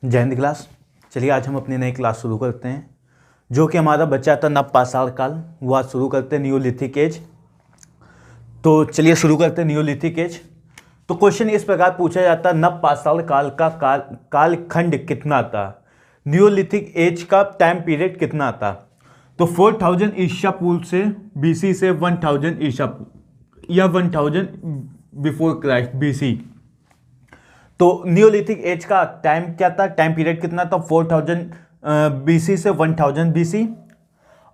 जय हिंद क्लास। चलिए आज हम अपनी नई क्लास शुरू करते हैं जो कि हमारा बच्चा था नव पाषाण काल। वो आज शुरू करते हैं न्यूलिथिक एज। तो चलिए शुरू करते हैं न्यूलिथिक एज। तो क्वेश्चन इस प्रकार पूछा जाता है, नव पाषाण काल का कालखंड कितना था, न्यूलिथिक एज का टाइम पीरियड कितना था। तो 4000 ईसा पूर्व से बीसी से 1000 ईसा या 1000 बिफोर क्राइस्ट बीसी। तो न्यूलिथिक एज का टाइम क्या था, टाइम पीरियड कितना था, 4000 बीसी से 1000 बीसी।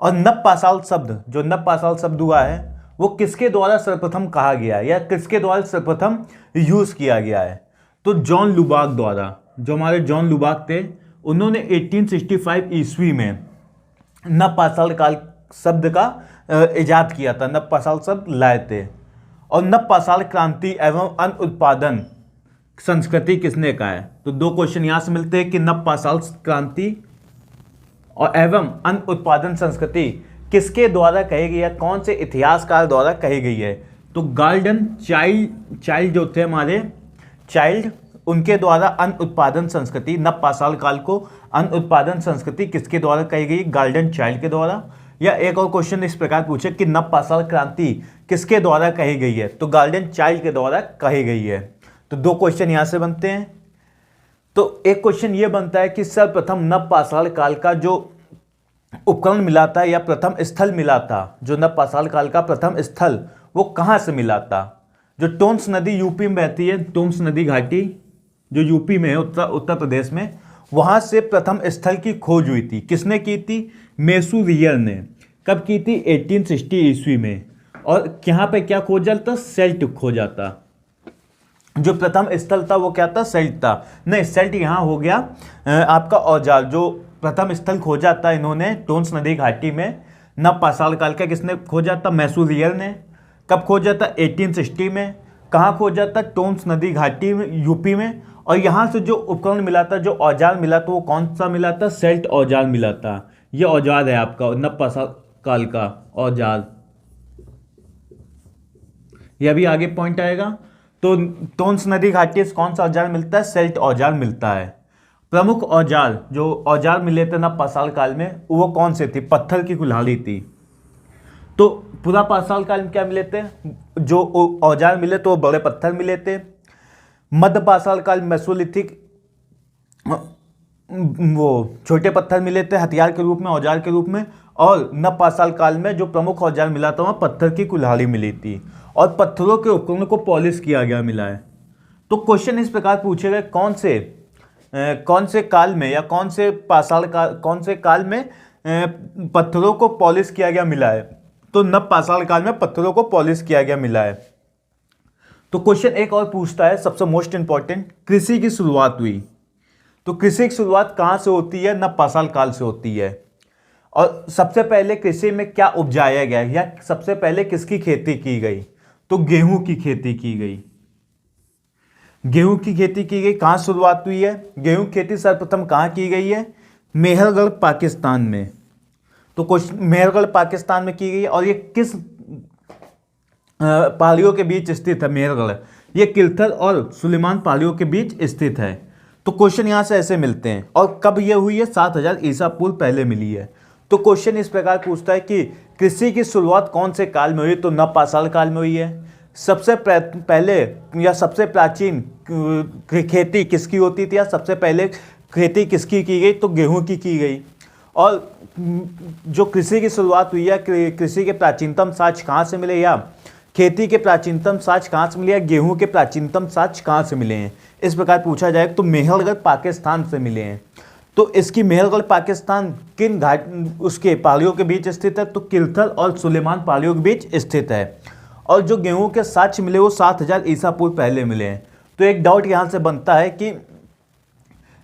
और नव पाषाण शब्द, जो नव पाषाण शब्द हुआ है वो किसके द्वारा सर्वप्रथम कहा गया है या किसके द्वारा सर्वप्रथम यूज किया गया है। तो जॉन लुबाक द्वारा, जो हमारे जॉन लुबाक थे, उन्होंने 1865 ईस्वी में नव पाषाण काल शब्द का इजाद किया था, नव पाषाण शब्द लाए थे। और नव पाषाण क्रांति एवं अन्न उत्पादन संस्कृति किसने कहा है। तो दो क्वेश्चन यहां से मिलते हैं कि नव पाषाण क्रांति और एवं अन्न उत्पादन संस्कृति किसके द्वारा कही गई है, कौन से इतिहासकार द्वारा कही गई है। तो गार्डन चाइल्ड जो थे हमारे चाइल्ड, उनके द्वारा अन्न उत्पादन संस्कृति, नव पाषाण काल को अन्न उत्पादन संस्कृति किसके द्वारा कही गई, गार्डन चाइल्ड के द्वारा। या एक और क्वेश्चन इस प्रकार पूछे कि नव पाषाण क्रांति किसके द्वारा कही गई है, तो गार्डन चाइल्ड के द्वारा कही गई है। तो दो क्वेश्चन यहां से बनते हैं। तो एक क्वेश्चन यह बनता है कि सर्वप्रथम नव पाषाण काल का जो उपकरण मिला था या प्रथम स्थल मिला था, जो नव पाषाण काल का प्रथम स्थल वो कहां से मिला था। जो टोन्स नदी यूपी में बहती है, टोन्स नदी घाटी जो यूपी में है, उत्तर प्रदेश में, वहां से प्रथम स्थल की खोज हुई थी। किसने की थी, मैसूरियर ने। कब की थी, 1860 ईस्वी में। और यहाँ पे क्या खोजा था, सेल्ट खोजा था। जो प्रथम स्थल था वो क्या था, सेल्ट था। नहीं, सेल्ट यहाँ हो गया आपका औजार। जो प्रथम स्थल खोजा था इन्होंने टोन्स नदी घाटी में, नव पाषाण काल का किसने खोजा था, मैसूरियर ने। कब खोजा था, 1860 में। कहाँ खोजा था, टोन्स नदी घाटी में, यूपी में। और यहाँ से जो उपकरण मिला था, जो औजार मिला था, वो कौन सा मिला था, सेल्ट औजार मिला था। ये औजार है आपका नव पाषाण काल का औजार। यह भी आगे पॉइंट आएगा। तो टोन्स नदी घाटी से कौन सा औजार मिलता है, सेल्ट औजार मिलता है। प्रमुख औजार, जो औजार मिले थे नव पाषाण काल में, वो कौन से थे, पत्थर की कुल्हाड़ी थी। तो पूरा पाषाण काल में क्या मिले थे, जो औजार मिले तो वो बड़े पत्थर मिले थे। मध्य पाषाण काल मेसोलिथिक वो छोटे पत्थर मिले थे हथियार के रूप में, औजार के रूप में। और नव पाषाण काल में जो प्रमुख औजार मिला था वहाँ पत्थर की कुल्हाड़ी मिली थी और पत्थरों के उपकरणों को पॉलिश किया गया मिला है। तो क्वेश्चन इस प्रकार पूछे गए, कौन से काल में या कौन से काल में पत्थरों को पॉलिश किया गया मिला है। तो नव पाषाण काल में पत्थरों को पॉलिश किया गया मिला है। तो क्वेश्चन एक और पूछता है, सबसे मोस्ट इंपॉर्टेंट, कृषि की शुरुआत हुई। तो कृषि की शुरुआत कहाँ से होती है, नव पाषाण काल से होती है। और सबसे पहले कृषि में क्या उपजाया गया या सबसे पहले किसकी खेती की गई, तो गेहूं की खेती की गई। गेहूं की खेती की गई। कहां शुरुआत हुई है, गेहूं की खेती सर्वप्रथम कहां की गई है, मेहरगढ़ पाकिस्तान में। तो कुछ मेहरगढ़ पाकिस्तान में की गई। और ये किस पहाड़ियों के बीच स्थित है, मेहरगढ़ ये किलथर और सुलेमान पहाड़ियों के बीच स्थित है। तो क्वेश्चन यहां से ऐसे मिलते हैं। और कब ये हुई है, 7000 ईसा पूर्व पहले मिली है। तो क्वेश्चन इस प्रकार पूछता है कि कृषि की शुरुआत कौन से काल में हुई, तो नव पाषाण काल में हुई है। सबसे पहले या सबसे प्राचीन खेती किसकी होती थी या सबसे पहले खेती किसकी की गई, तो गेहूं की गई। और जो कृषि की शुरुआत हुई है, कृषि के प्राचीनतम साक्ष्य कहाँ से मिले या खेती के प्राचीनतम साक्ष्य कहाँ से मिले या गेहूं के प्राचीनतम साक्ष्य कहाँ से मिले हैं, इस प्रकार पूछा जाए तो मेहरगढ़ पाकिस्तान से मिले हैं। तो इसकी मेहरगढ़ पाकिस्तान किन घाट उसके पहाड़ियों के बीच स्थित है, तो किलथर और सुलेमान पहाड़ियों के बीच स्थित है। और जो गेहूं के साक्ष्य मिले वो 7000 ईसा पूर्व पहले मिले हैं। तो एक डाउट यहाँ से बनता है कि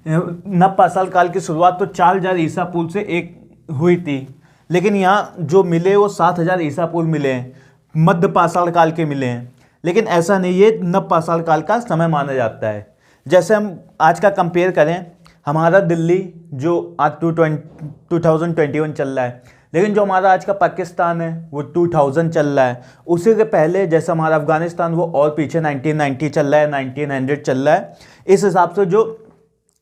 नव पाषाण काल की शुरुआत तो 4000 ईसा पूर्व से एक हुई थी, लेकिन यहाँ जो मिले वो 7000 ईसा पूर्व मिले हैं, मध्य पाषाण काल के मिले हैं। लेकिन ऐसा नहीं, ये नव पाषाण काल का समय माना जाता है। जैसे हम आज का कंपेयर करें, हमारा दिल्ली जो आज 2021 चल रहा है, लेकिन जो हमारा आज का पाकिस्तान है वो 2000 चल रहा है। उसी के पहले जैसे हमारा अफगानिस्तान वो और पीछे 1990 चल रहा है, 1900 चल रहा है। इस हिसाब से जो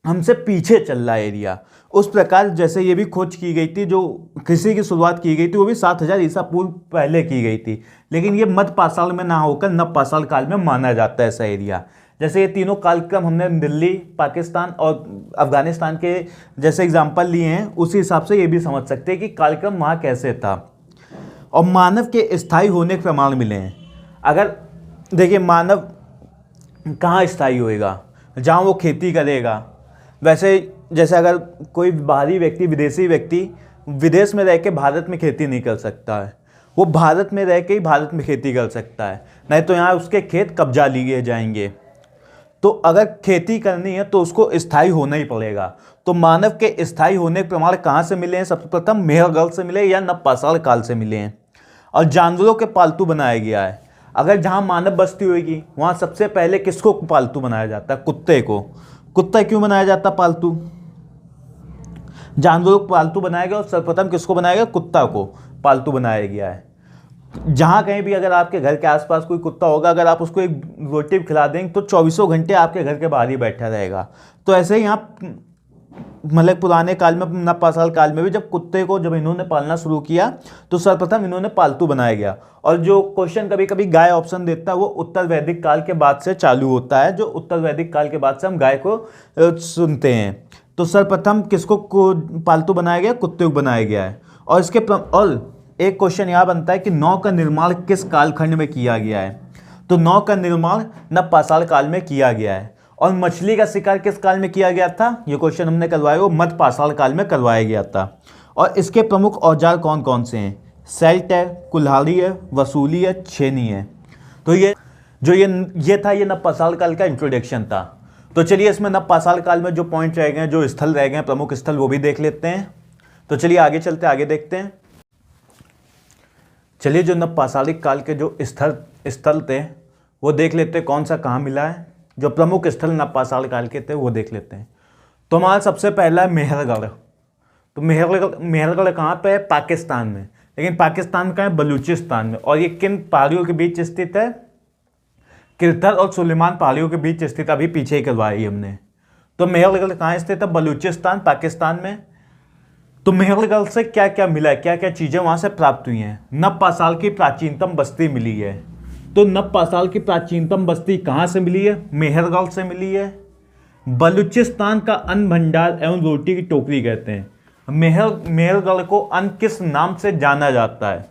हमसे पीछे चल रहा है एरिया। उस प्रकार जैसे ये भी खोज की गई थी, जो कृषि की शुरुआत की गई थी वो भी 7000 ईसा पूर्व पहले की गई थी, लेकिन ये मध्य पाषाण में ना होकर नव पाषाण काल में माना जाता है ऐसा एरिया। जैसे ये तीनों कालक्रम हमने दिल्ली, पाकिस्तान और अफगानिस्तान के जैसे एग्जाम्पल लिए हैं, उसी हिसाब से ये भी समझ सकते हैं कि कालक्रम वहाँ कैसे था। और मानव के स्थायी होने के प्रमाण मिले हैं। अगर देखिए मानव कहाँ स्थायी होएगा, जहाँ वो खेती करेगा। वैसे जैसे अगर कोई बाहरी व्यक्ति, विदेशी व्यक्ति विदेश में रह के भारत में खेती नहीं कर सकता है, वो भारत में रह के ही भारत में खेती कर सकता है, नहीं तो यहाँ उसके खेत कब्जा लिए जाएंगे। तो अगर खेती करनी है तो उसको स्थायी होना ही पड़ेगा। तो मानव के स्थायी होने के प्रमाण कहाँ से मिले हैं? सबसे प्रथम मेहरगढ़ से मिले या नवपाषाण काल से मिले हैं। और जानवरों के पालतू बनाया गया है। अगर जहाँ मानव बस्ती होगी वहाँ सबसे पहले किसको पालतू बनाया जाता है? कुत्ते को। कुत्ता क्यों बनाया जाता पालतू? जानवरों को पालतू बनाया गया और सर्वप्रथम किसको बनाया गया? कुत्ता को पालतू बनाया गया है। जहाँ कहीं भी अगर आपके घर के आसपास कोई कुत्ता होगा, अगर आप उसको एक रोटी खिला देंगे तो 24 घंटे आपके घर के बाहर ही बैठा रहेगा। तो ऐसे ही यहाँ मतलब पुराने काल में, नवपाषाण काल में भी जब कुत्ते को जब इन्होंने पालना शुरू किया तो सर्वप्रथम इन्होंने पालतू बनाया गया। और जो क्वेश्चन कभी कभी गाय ऑप्शन देता है वो उत्तर वैदिक काल के बाद से चालू होता है, जो उत्तर वैदिक काल के बाद से हम गाय को सुनते हैं। तो सर्वप्रथम किसको पालतू बनाया गया? कुत्ते को बनाया गया है। और इसके और एक क्वेश्चन यहाँ बनता है कि नाव का निर्माण किस कालखंड में किया गया है? तो नाव का निर्माण नवपाषाण काल में किया गया है। और मछली का शिकार किस काल में किया गया था? ये क्वेश्चन हमने करवाया वो मध्य पाषाण काल में करवाया गया था। और इसके प्रमुख औजार कौन कौन से हैं? सेल्ट है, कुल्हाड़ी है, वसूली है, छेनी है। तो ये था ये नवपाषाण काल का इंट्रोडक्शन था। तो चलिए इसमें नवपाषाण काल में जो पॉइंट रह गए, जो स्थल रह गए, प्रमुख स्थल, वो भी देख लेते हैं। तो चलिए आगे चलते, आगे देखते हैं। चलिए जो नवपाषाणिक काल के जो स्थल थे वो देख लेते हैं, कौन सा कहाँ मिला है। जो प्रमुख स्थल नवपाषाण काल के थे वो देख लेते हैं। तो हमारा सबसे पहला है मेहरगढ़। तो मेहरगढ़ कहाँ पे है? पाकिस्तान में। लेकिन पाकिस्तान का है बलूचिस्तान में। और ये किन पहाड़ियों के बीच स्थित है? किरथर और सुलेमान पहाड़ियों के बीच स्थित। अभी पीछे ही करवाई हमने। तो मेहरगढ़ कहाँ स्थित है? बलूचिस्तान, पाकिस्तान में। तो मेहरगढ़ से क्या क्या मिला है, क्या क्या चीज़ें वहाँ से प्राप्त हुई हैं? नवपाषाण की प्राचीनतम बस्ती मिली है। तो नवपाषाण की प्राचीनतम बस्ती कहाँ से मिली है? मेहरगढ़ से मिली है। बलूचिस्तान का अन्न भंडार एवं रोटी की टोकरी कहते हैं। मेहरगढ़ को अन्न किस नाम से जाना जाता है?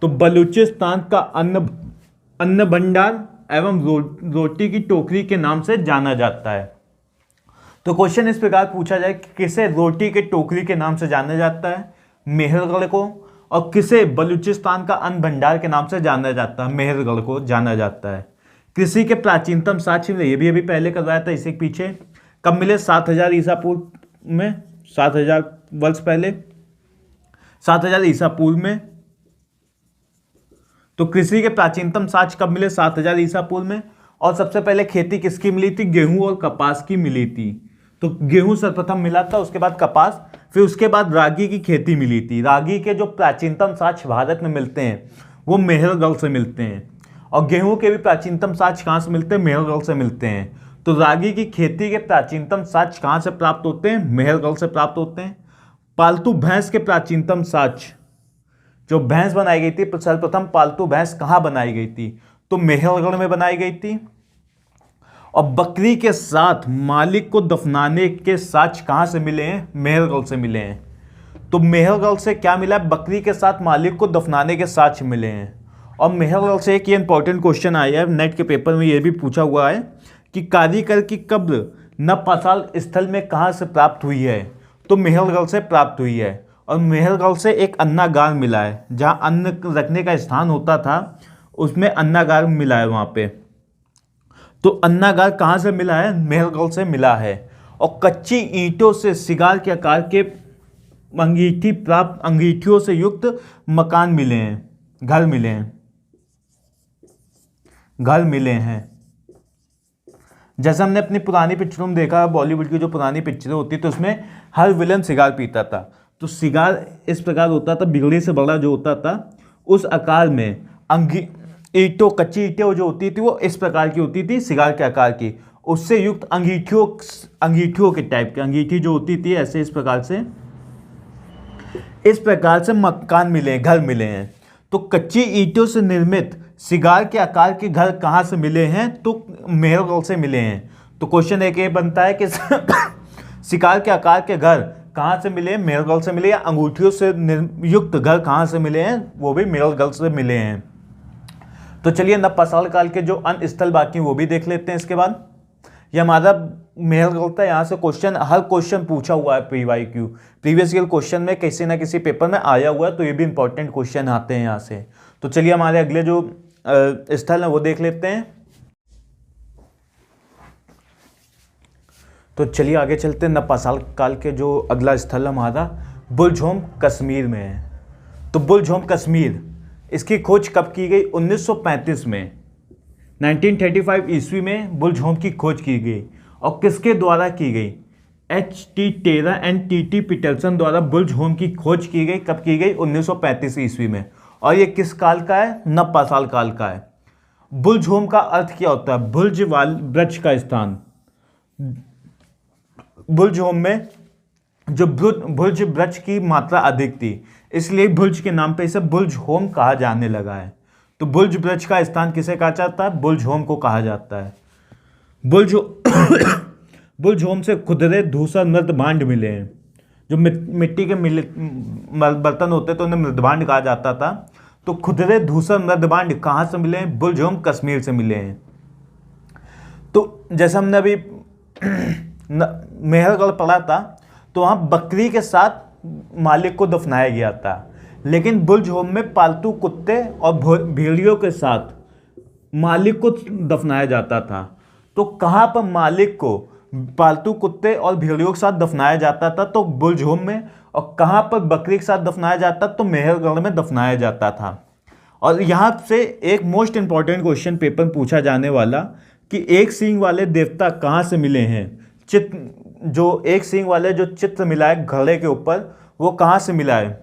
तो बलूचिस्तान का अन्न भंडार एवं रोटी की टोकरी के नाम से जाना जाता है। तो क्वेश्चन इस प्रकार पूछा जाए कि किसे रोटी के टोकरी के नाम से जाना जाता है? मेहरगढ़ को। और किसे बलूचिस्तान का अन्न भंडार के नाम से जाना जाता है? मेहरगढ़ को जाना जाता है। कृषि के प्राचीनतम साक्ष्य मिले, ये भी अभी पहले करवाया था, इसके पीछे। कब मिले? 7000 ईसा पूर्व में, 7000 वर्ष पहले, 7000 ईसा पूर्व में। तो कृषि के प्राचीनतम साक्ष्य कब मिले? 7000 ईसा पूर्व में। और सबसे पहले खेती किसकी मिली थी? गेहूं और कपास की मिली थी। तो गेहूं सर्वप्रथम मिला था, उसके बाद कपास, फिर उसके बाद रागी की खेती मिली थी। रागी के जो प्राचीनतम साक्ष्य भारत में मिलते हैं वो मेहरगढ़ से मिलते हैं। और गेहूं के भी प्राचीनतम साक्ष्य कहाँ से मिलते हैं? मेहरगढ़ से मिलते हैं। तो रागी की खेती के प्राचीनतम साक्ष्य कहाँ से प्राप्त होते हैं? मेहरगढ़ से प्राप्त होते हैं। पालतू भैंस के प्राचीनतम साक्ष्य, जो भैंस बनाई गई थी, सर्वप्रथम पालतू भैंस कहाँ बनाई गई थी? तो मेहरगढ़ में बनाई गई थी। और बकरी के साथ मालिक को दफनाने के साक्ष्य कहाँ से मिले हैं? मेहरगढ़ से मिले हैं। तो मेहरगढ़ से क्या मिला है? बकरी के साथ मालिक को दफनाने के साक्ष्य मिले हैं। और मेहरगढ़ से एक ये इंपॉर्टेंट क्वेश्चन आया है, नेट के पेपर में ये भी पूछा हुआ है कि कारीगर की कब्र नवपाषाण स्थल में कहाँ से प्राप्त हुई है? तो मेहरगढ़ से प्राप्त हुई है। और मेहरगढ़ से एक अन्नागार मिला है, जहाँ अन्न रखने का स्थान होता था उसमें अन्नागार मिला है वहाँ पे। तो अन्नागार कहाँ से मिला है? मेहरगढ़ से मिला है। और कच्ची ईंटों से सिगार के आकार के अंगीठियों से युक्त मकान मिले हैं, घर मिले हैं। जैसे हमने अपनी पुरानी पिक्चरों में देखा, बॉलीवुड की जो पुरानी पिक्चरें होती तो उसमें हर विलन सिगार पीता था। तो सिगार इस प्रकार होता था, बिगड़ी से बड़ा जो होता था, उस आकार में कच्ची ईंटें जो होती थी वो इस प्रकार की होती थी, सिगार के आकार की। उससे युक्त अंगीठियों के टाइप की अंगीठी जो होती थी ऐसे इस प्रकार से मकान मिले हैं, घर मिले हैं। तो कच्ची ईंटों से निर्मित सिगार के आकार के घर कहाँ से मिले हैं? तो मेहरगढ़ से मिले हैं। तो क्वेश्चन एक ये बनता है कि सिगार के आकार के घर कहाँ से मिले? मेहरगढ़ से मिले। या अंगूठियों से युक्त घर कहाँ से मिले हैं? वो भी मेहरगढ़ से मिले हैं। तो चलिए नवपाषाण काल के जो अन्य स्थल बाकी वो भी देख लेते हैं। इसके बाद ये हमारा मेहरगढ़ था। यहाँ से क्वेश्चन, हर क्वेश्चन पूछा हुआ है PYQ, प्रीवियस ईयर क्वेश्चन में किसी ना किसी पेपर में आया हुआ है, तो ये भी इंपॉर्टेंट क्वेश्चन आते हैं यहाँ से। तो चलिए हमारे अगले जो स्थल है वो देख लेते हैं। तो चलिए आगे चलते हैं। नवपाषाण काल के जो अगला स्थल है हमारा बुलझोम कश्मीर में है। तो बुलझोम कश्मीर, इसकी खोज कब की गई? 1935 में, 1935 ईस्वी में बुलझोम की खोज की गई। और किसके द्वारा की गई? H.T. Terra and T.T. Peterson द्वारा बुलझोम की खोज की गई। कब की गई? 1935 ईस्वी में। और ये किस काल का है? नवपाषाण काल का है। बुलझोम का अर्थ क्या होता है? भुज वृक्ष का स्थान। बुलझोम में जो भुज वृक्ष की मात्रा अधिक थी, इसलिए भुज के नाम पे इसे बुलझोम कहा जाने लगा है। तो भुज वृक्ष का स्थान किसे कहा जाता है? बुलझोम को कहा जाता है। बुलझोम से खुदरे धूसर मृदभांड मिले हैं। जो मिट्टी के बर्तन होते तो उन्हें मृदभांड कहा जाता था। तो खुदरे धूसर मृदभांड कहाँ से मिले हैं? बुलझोम कश्मीर से मिले हैं। तो जैसे हमने अभी मेहरगढ़ पढ़ा था, तो वहाँ बकरी के साथ मालिक को दफनाया गया था, लेकिन बुलझोम में पालतू कुत्ते और भेड़ियों के साथ मालिक को दफनाया जाता था। तो कहाँ पर मालिक को पालतू कुत्ते और भेड़ियों के साथ दफनाया जाता था? तो बुलझोम में। और कहाँ पर बकरी के साथ दफनाया जाता? तो मेहरगढ़ में दफनाया जाता था। और यहाँ से एक मोस्ट इंपॉर्टेंट क्वेश्चन पेपर में पूछा जाने वाला कि एक सींग वाले देवता कहाँ से मिले हैं? जो एक सींग वाले जो चित्र मिला है घड़े के ऊपर, वो कहाँ से मिला है?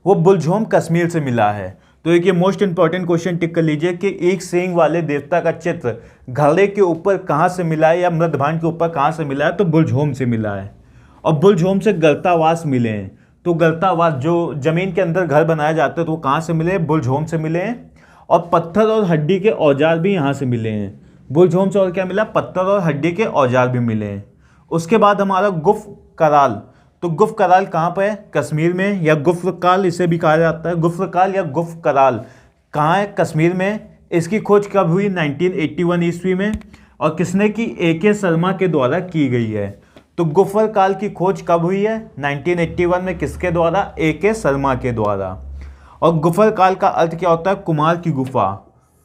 वो बुलझोम कश्मीर से मिला है। तो एक ये मोस्ट इंपॉर्टेंट क्वेश्चन टिक कर लीजिए कि एक सींग वाले देवता का चित्र घड़े के ऊपर कहाँ से मिला है या मृदभांड के ऊपर कहाँ से मिला है? तो बुलझोम से मिला है। और बुलझोम से गर्तावास मिले हैं। तो गर्तावास जो जमीन के अंदर घर बनाए जाते हैं, तो वो कहाँ से मिले? बुलझोम से मिले हैं। और पत्थर और हड्डी के औजार भी यहाँ से मिले हैं। बुलझोम से और क्या मिला? पत्थर और हड्डी के औजार भी मिले हैं। उसके बाद हमारा गुफ कराल। तो गुफ कराल कहाँ पर है? कश्मीर में, या गुफ्रकाल इसे भी कहा जाता है। गुफ्रकाल या गुफ कराल कहाँ है? कश्मीर में। इसकी खोज कब हुई? 1981 ईस्वी में। और किसने की? AK शर्मा के द्वारा की गई है। तो गुफर काल की खोज कब हुई है? 1981 में। किसके द्वारा? AK शर्मा के द्वारा। और गुफर काल का अर्थ क्या होता है? कुमार की गुफा।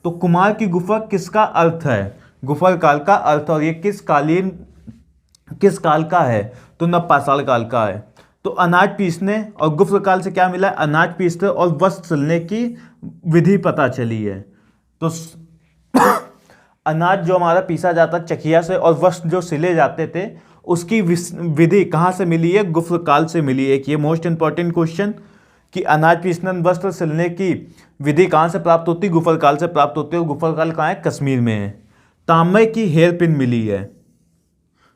तो कुमार की गुफा किसका अर्थ है? गुफर काल का अर्थ। और ये किस काल का है? तो नवपाषाण काल का है। तो अनाज पीसने और गुफ्र काल से क्या मिला है? अनाज पीसने और वस्त्र सिलने की विधि पता चली है। तो अनाज जो हमारा पीसा जाता चकिया से और वस्त्र जो सिले जाते थे, उसकी विधि कहाँ से मिली है? गुफ्र काल से मिली है। ये मोस्ट इंपॉर्टेंट क्वेश्चन कि अनाज पीसने वस्त्र सिलने की विधि कहाँ से प्राप्त होती? गुफर काल से प्राप्त होती है। और गुफर काल कहाँ है? कश्मीर में है। तांबे की हेयर पिन मिली है।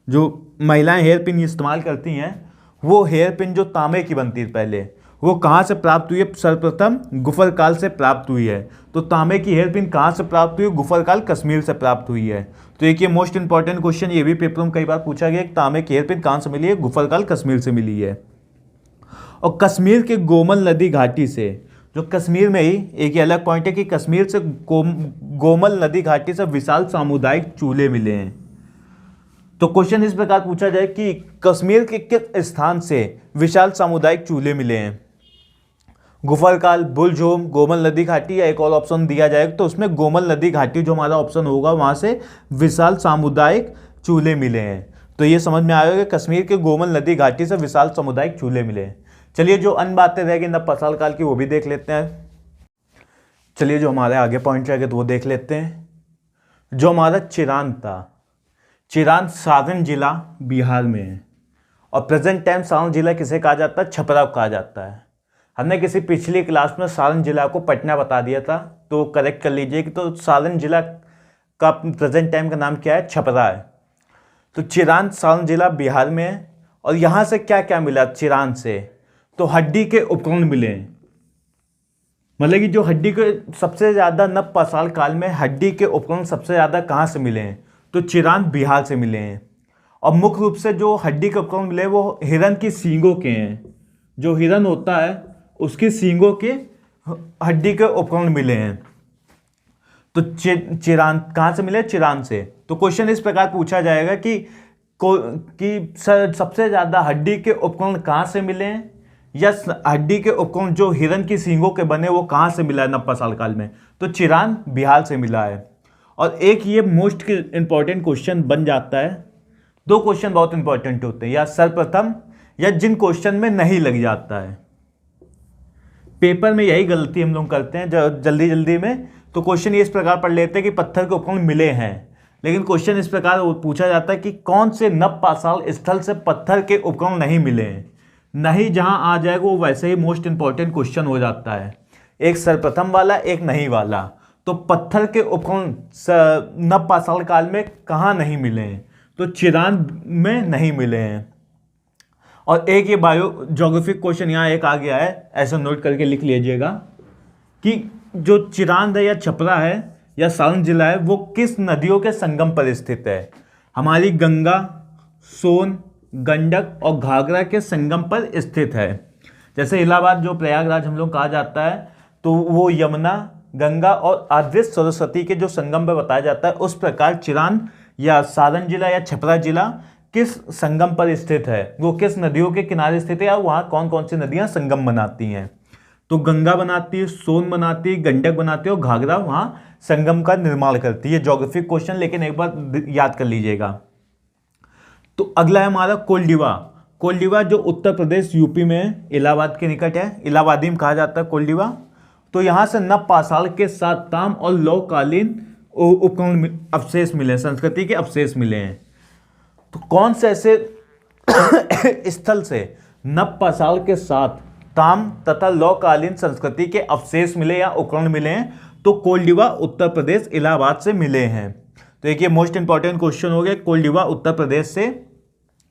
जो महिलाएं हेयर पिन इस्तेमाल करती हैं, वो हेयर पिन जो तांबे की बनती है पहले, वो कहाँ से प्राप्त हुई है? सर्वप्रथम गुफर काल से प्राप्त हुई है। तो तांबे की हेयर पिन कहाँ से प्राप्त हुई? गुफर काल कश्मीर से प्राप्त हुई है। तो एक ये मोस्ट इंपॉर्टेंट क्वेश्चन, ये भी पेपर में कई बार पूछा गया कि तांबे की हेयर पिन कहाँ से मिली है? गुफर काल कश्मीर से मिली है। और कश्मीर के गोमल नदी घाटी से, जो कश्मीर में ही एक ये अलग पॉइंट है कि कश्मीर से गोमल नदी घाटी से विशाल सामुदायिक चूल्हे मिले हैं। तो क्वेश्चन इस प्रकार पूछा जाए कि कश्मीर के किस स्थान से विशाल सामुदायिक चूल्हे मिले हैं? गुफरकाल, बुलझोम, गोमल नदी घाटी, या एक और ऑप्शन दिया जाएगा तो उसमें गोमल नदी घाटी जो हमारा ऑप्शन होगा, वहां से विशाल सामुदायिक चूल्हे मिले हैं। तो ये समझ में आएगा कि कश्मीर के गोमल नदी घाटी से विशाल सामुदायिक चूल्हे मिले हैं। चलिए जो अन्य बातें रहेगी नवपाषाण काल की वो भी देख लेते हैं। चलिए जो हमारे आगे पॉइंट रहेंगे तो वो देख लेते हैं। जो हमारा चिरांद था, चिरांद सारण जिला बिहार में है। और प्रेजेंट टाइम सारण जिला किसे कहा जाता है? छपरा कहा जाता है। हमने किसी पिछली क्लास में सारण जिला को पटना बता दिया था, तो करेक्ट कर लीजिए कि तो सारण जिला का प्रेजेंट टाइम का नाम क्या है, छपरा है। तो चिरान सारण जिला बिहार में है। और यहाँ से क्या क्या मिला चिरान से, तो हड्डी के उपकरण मिले हैं। मतलब कि जो हड्डी के सबसे ज़्यादा नव पाषाण काल में हड्डी के उपकरण सबसे ज़्यादा कहाँ से मिले हैं, तो चिरान बिहार से मिले हैं। और मुख्य रूप से जो हड्डी के उपकरण मिले वो हिरन की सींगों के हैं। जो हिरन होता है उसकी सींगों के हड्डी के उपकरण मिले हैं। तो चिरान कहाँ से मिले, चिरान से। तो क्वेश्चन इस प्रकार पूछा जाएगा कि सबसे ज़्यादा हड्डी के उपकरण कहाँ से मिले हैं, या हड्डी के उपकरण जो हिरन की सींगों के बने वो कहाँ से मिला है नव पाषाण काल में, तो चिरान बिहार से मिला है। और एक ये मोस्ट इंपॉर्टेंट क्वेश्चन बन जाता है। दो क्वेश्चन बहुत इंपॉर्टेंट होते हैं, या सर्वप्रथम या जिन क्वेश्चन में नहीं लग जाता है। पेपर में यही गलती हम लोग करते हैं जल्दी जल्दी में। तो क्वेश्चन ये इस प्रकार पढ़ लेते हैं कि पत्थर के उपकरण मिले हैं, लेकिन क्वेश्चन इस प्रकार पूछा जाता है कि कौन से नव पाषाण स्थल से पत्थर के उपकरण नहीं मिले हैं। नहीं जहां आ जाएगा वो वैसे ही मोस्ट इंपॉर्टेंट क्वेश्चन हो जाता है, एक सर्वप्रथम वाला एक नहीं वाला। तो पत्थर के उपकरण नव पाषाण काल में कहाँ नहीं मिले हैं, तो चिरान में नहीं मिले हैं। और एक ये बायो ज्योग्राफिक क्वेश्चन यहाँ एक आ गया है, ऐसा नोट करके लिख लीजिएगा कि जो चिरान है या छपरा है या सारण जिला है वो किस नदियों के संगम पर स्थित है। हमारी गंगा, सोन, गंडक और घाघरा के संगम पर स्थित है। जैसे इलाहाबाद जो प्रयागराज हम लोग कहा जाता है, तो वो यमुना, गंगा और अदृश्य सरस्वती के जो संगम पर बताया जाता है, उस प्रकार चिरान या सारण जिला या छपरा जिला किस संगम पर स्थित है, वो किस नदियों के किनारे स्थित है, और वहाँ कौन कौन सी नदियाँ संगम बनाती हैं। तो गंगा बनाती है, सोन बनाती है, गंडक बनाती है और घाघरा वहाँ संगम का निर्माण करती है। ज्योग्राफिक क्वेश्चन, लेकिन एक बार याद कर लीजिएगा। तो अगला है हमारा कोलडीवा। कोलडीवा जो उत्तर प्रदेश यूपी में है, इलाहाबाद के निकट है, इलाहाबादी में कहा जाता है कोलडीवा। तो यहाँ से नव पाषाण के साथ ताम और लौहकालीन उपकरण अवशेष मिले हैं, संस्कृति के अवशेष मिले हैं। तो कौन से ऐसे स्थल से नव पाषाण के साथ ताम तथा लौहकालीन संस्कृति के अवशेष मिले या उपकरण मिले हैं, तो कोलडीवा उत्तर प्रदेश इलाहाबाद से मिले हैं। तो एक ये मोस्ट इंपॉर्टेंट क्वेश्चन हो गया, कोलडीवा उत्तर प्रदेश से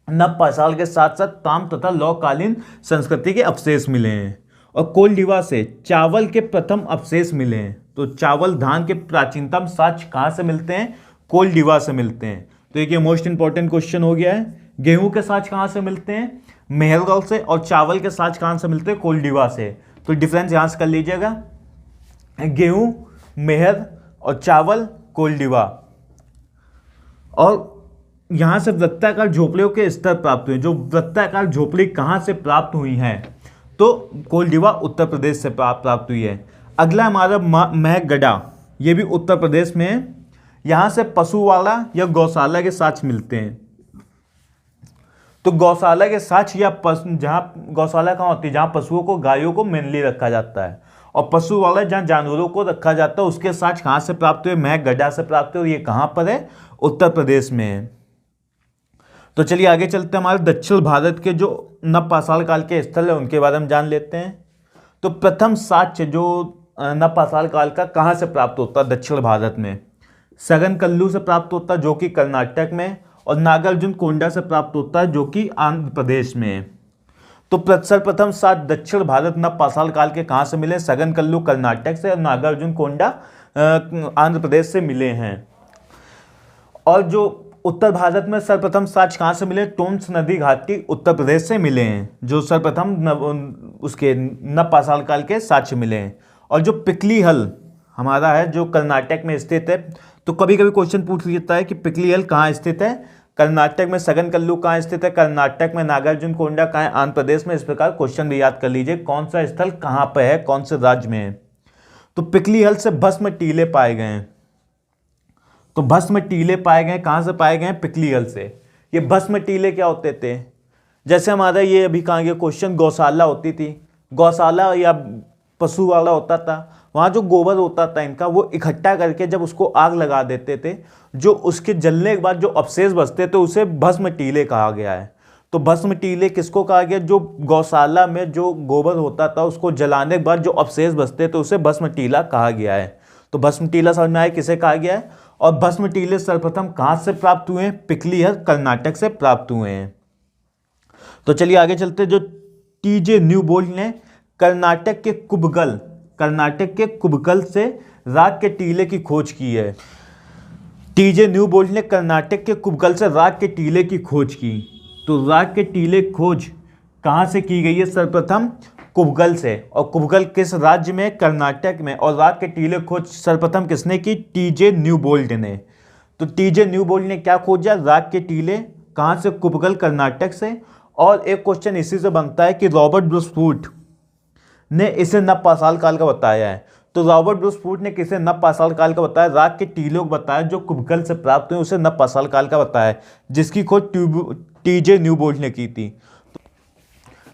नव पाषाण के साथ साथ ताम तथा लौहकालीन संस्कृति के अवशेष मिले हैं। और कोलडीवा से चावल के प्रथम अवशेष मिले हैं। तो चावल धान के प्राचीनतम साक्ष्य कहाँ से मिलते हैं, कोलडीवा से मिलते हैं। तो एक ये मोस्ट इंपॉर्टेंट क्वेश्चन हो गया है। गेहूं के साक्ष्य कहाँ से मिलते हैं, मेहरगढ़ से, और चावल के साक्ष्य कहाँ से मिलते हैं, कोलडीवा से। तो डिफरेंस यहाँ से कर लीजिएगा, गेहूं मेहर और चावल कोलडीवा। और यहाँ से वृत्ताकार झोपड़ियों के स्तर प्राप्त हुए। जो वृत्ताकार झोपड़ी कहाँ से प्राप्त हुई हैं, तो कोलडीवा उत्तर प्रदेश से प्राप्त हुई है। अगला हमारा महगढ़, ये भी उत्तर प्रदेश में है। यहाँ से पशुवाड़ा या गौशाला के साक्ष्य मिलते हैं। तो गौशाला के साक्ष्य या जहाँ गौशाला कहाँ होती है, जहाँ पशुओं को, गायों को मेनली रखा जाता है, और पशुवाड़ा जहाँ जानवरों को रखा जाता है, उसके साक्ष्य कहाँ से प्राप्त हुए, महगढ़ से प्राप्त हुए। और ये कहाँ पर है, उत्तर प्रदेश में है। तो चलिए आगे चलते हैं। हमारे दक्षिण भारत के जो नव पाषाण काल के स्थल है उनके बारे में जान लेते हैं। तो प्रथम साक्ष्य जो नव पाषाण काल का कहाँ से प्राप्त होता है दक्षिण भारत में, सगनकल्लू से प्राप्त होता है जो कि कर्नाटक में, और नागार्जुन कोंडा से प्राप्त होता है जो कि आंध्र प्रदेश में है। तो सर्वप्रथम साक्ष्य दक्षिण भारत नव पाषाण काल के कहाँ से मिले, सगनकल्लू कर्नाटक से और नागार्जुन कोंडा आंध्र प्रदेश से मिले हैं। और जो उत्तर भारत में सर्वप्रथम साक्ष्य कहाँ से मिले, टोन्स नदी घाटी उत्तर प्रदेश से मिले हैं, जो सर्वप्रथम उसके नव पाषाण काल के साक्ष्य मिले हैं। और जो पिकली हल हमारा है जो कर्नाटक में स्थित है, तो कभी कभी क्वेश्चन पूछ लेता है कि पिकली हल कहाँ स्थित है, कर्नाटक में। सगनकल्लू कहाँ स्थित है, कर्नाटक में। नागार्जुन कोंडा कहाँ है, आंध्र प्रदेश में। इस प्रकार क्वेश्चन भी याद कर लीजिए, कौन सा स्थल कहाँ पर है, कौन से राज्य में है। तो पिकली हल से भस्म टीले पाए गए हैं। तो भस्म टीले पाए गए कहाँ से पाए गए, पिकली हल से। ये भस्म टीले क्या होते थे, जैसे हमारा ये अभी कहाँ गया क्वेश्चन, गौशाला होती थी, गौशाला या पशुवाड़ा होता था, वहाँ जो गोबर होता था इनका वो इकट्ठा करके जब उसको आग लगा देते थे, जो उसके जलने के बाद जो अवशेष बचते थे उसे भस्म टीले कहा गया है। तो भस्म टीले किसको कहा गया, जो गौशाला में जो गोबर होता था उसको जलाने के बाद जो अवशेष बचते थे उसे भस्म टीला कहा गया है। तो भस्म टीला समझ में आया किसे कहा गया है। और भस्म टीले सर्वप्रथम कहाँ से प्राप्त हुए हैं? पिकलिहर कर्नाटक से प्राप्त हुए हैं। तो चलिए आगे चलते हैं। जो टीजे न्यूबोल्ट ने कर्नाटक के कुबगल से राग के टीले की खोज की है। टीजे न्यूबोल्ट ने कर्नाटक के कुबगल से राग के टीले की खोज की। तो राग के टीले खोज कहाँ से की गई है? सर्वप्रथम कुबगल से। और कुबगल किस राज्य में? कर्नाटक में। और राग के टीले खोज सर्वप्रथम किसने की? टीजे न्यूबोल्ट ने। तो टीजे न्यूबोल्ट ने क्या खोजा? राग के टीले कहाँ से? कुबगल कर्नाटक से। और एक क्वेश्चन इसी से बनता है कि रॉबर्ट ब्रूस फूट ने इसे नवपाषाण काल का बताया है। तो रॉबर्ट ब्रूस फूट ने किसे नवपाषाण काल का बताया? राग के टीलों को बताया जो कुबगल से प्राप्त हुए, उसे नवपाषाण काल का बताया, जिसकी खोज टीजे न्यूबोल्ट ने की थी।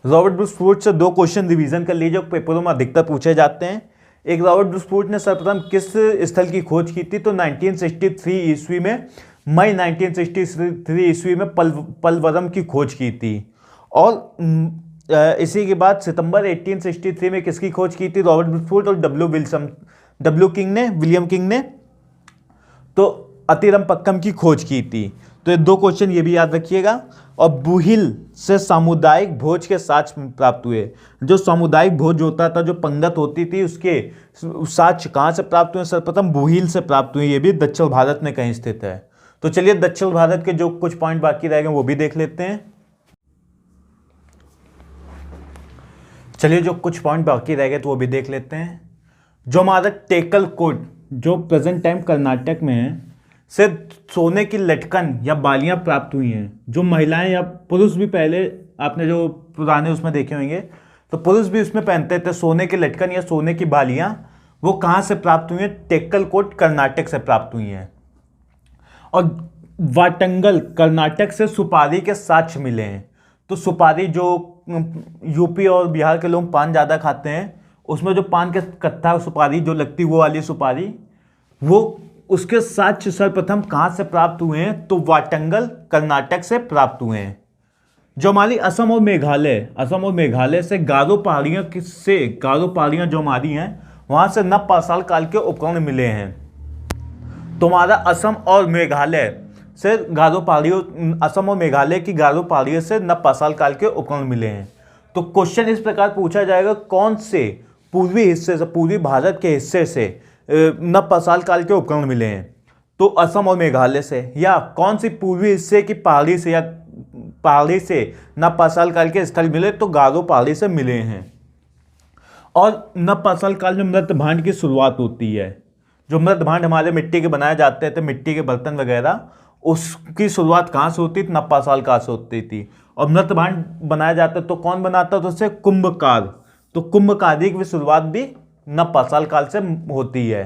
रॉबर्ट ब्रूस फूट से दो क्वेश्चन रिवीजन कर लीजिए, पेपरों में अधिकतर पूछे जाते हैं। एक, रॉबर्ट ब्रूस फूट ने सर्वप्रथम किस स्थल की खोज की थी? तो 1963 ईस्वी में, मई 1963 ईस्वी में पलवरम की खोज की थी। और इसी के बाद सितंबर 1863 में किसकी खोज की थी? रॉबर्ट ब्रूस फूट और विलियम किंग ने तो अतिरमपक्कम की खोज की थी। तो ये दो क्वेश्चन ये भी याद रखिएगा। और बुहिल से सामुदायिक भोज के साक्ष्य प्राप्त हुए। जो सामुदायिक भोज होता था, जो पंगत होती थी, उसके साक्ष्य कहाँ से प्राप्त हुए? सर्वप्रथम बुहिल से प्राप्त हुए। ये भी दक्षिण भारत में कहीं स्थित है। तो चलिए दक्षिण भारत के जो कुछ पॉइंट बाकी रह गए वो भी देख लेते हैं। तो वो भी देख लेते हैं। जो हमारा टेकलकोट, जो प्रेजेंट टाइम कर्नाटक में है, से सोने की लटकन या बालियां प्राप्त हुई हैं। जो महिलाएं या पुरुष भी, पहले आपने जो पुराने उसमें देखे होंगे, तो पुरुष भी उसमें पहनते थे सोने की लटकन या सोने की बालियां। वो कहाँ से प्राप्त हुई हैं? टेकलकोट कर्नाटक से प्राप्त हुई हैं। और वाटंगल कर्नाटक से सुपारी के साक्ष्य मिले हैं। तो सुपारी, जो यूपी और बिहार के लोग पान ज़्यादा खाते हैं, उसमें जो पान के कट्टा सुपारी जो लगती, वो वाली सुपारी, वो उसके साक्ष्य सर्वप्रथम कहाँ से प्राप्त हुए हैं? तो वाटंगल कर्नाटक से प्राप्त हुए हैं। जो हमारी असम और मेघालय से गारो पहाड़ियाँ जो हमारी हैं, वहाँ से नवपाषाण काल के उपकरण मिले हैं। तो हमारा असम और मेघालय की गारो पहाड़ियों से नवपाषाण काल के उपकरण मिले हैं। तो क्वेश्चन इस प्रकार पूछा जाएगा, कौन से पूर्वी भारत के हिस्से से नवपाषाण काल के उपकरण मिले हैं? तो असम और मेघालय से। या कौन सी पूर्वी हिस्से की पहाड़ी से नवपाषाण काल के स्थल मिले? तो गारो पहाड़ी से मिले हैं। और नवपाषाण काल में मृत भांड की शुरुआत होती है। जो मृत भांड हमारे मिट्टी के बनाए जाते थे, मिट्टी के बर्तन वगैरह, उसकी शुरुआत कहाँ से होती थी? नवपाषाण काल से होती थी। और मृत भांड बनाया जाता तो कौन बनाता? तो उससे कुंभकार। तो कुंभकारी की शुरुआत भी नवपाषाण काल से होती है।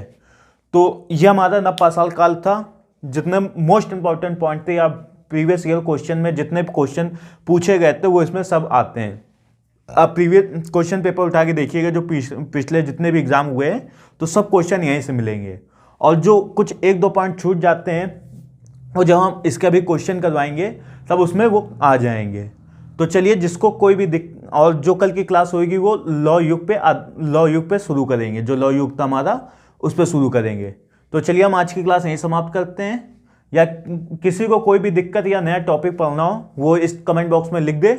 तो यह हमारा नवपाषाण काल था। जितने मोस्ट इंपॉर्टेंट पॉइंट थे या प्रीवियस ईयर क्वेश्चन में जितने क्वेश्चन पूछे गए थे, वो इसमें सब आते हैं। आप प्रीवियस क्वेश्चन पेपर उठा के देखिएगा, जो पिछले जितने भी एग्जाम हुए हैं, तो सब क्वेश्चन यहीं से मिलेंगे। और जो कुछ एक दो पॉइंट छूट जाते हैं, और जब हम इसका भी क्वेश्चन करवाएंगे तब उसमें वो आ जाएंगे। तो चलिए, जिसको कोई भी और जो कल की क्लास होगी वो लॉ युग पे शुरू करेंगे। जो लॉ युग था हमारा, उस पर शुरू करेंगे। तो चलिए हम आज की क्लास यहीं समाप्त करते हैं। या किसी को कोई भी दिक्कत या नया टॉपिक पढ़ना हो, वो इस कमेंट बॉक्स में लिख दे,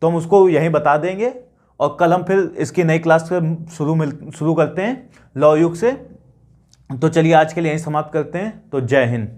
तो हम उसको यहीं बता देंगे। और कल हम फिर इसकी नई क्लास शुरू करते हैं लॉ युग से। तो चलिए आज के लिए यहीं समाप्त करते हैं। तो जय हिंद।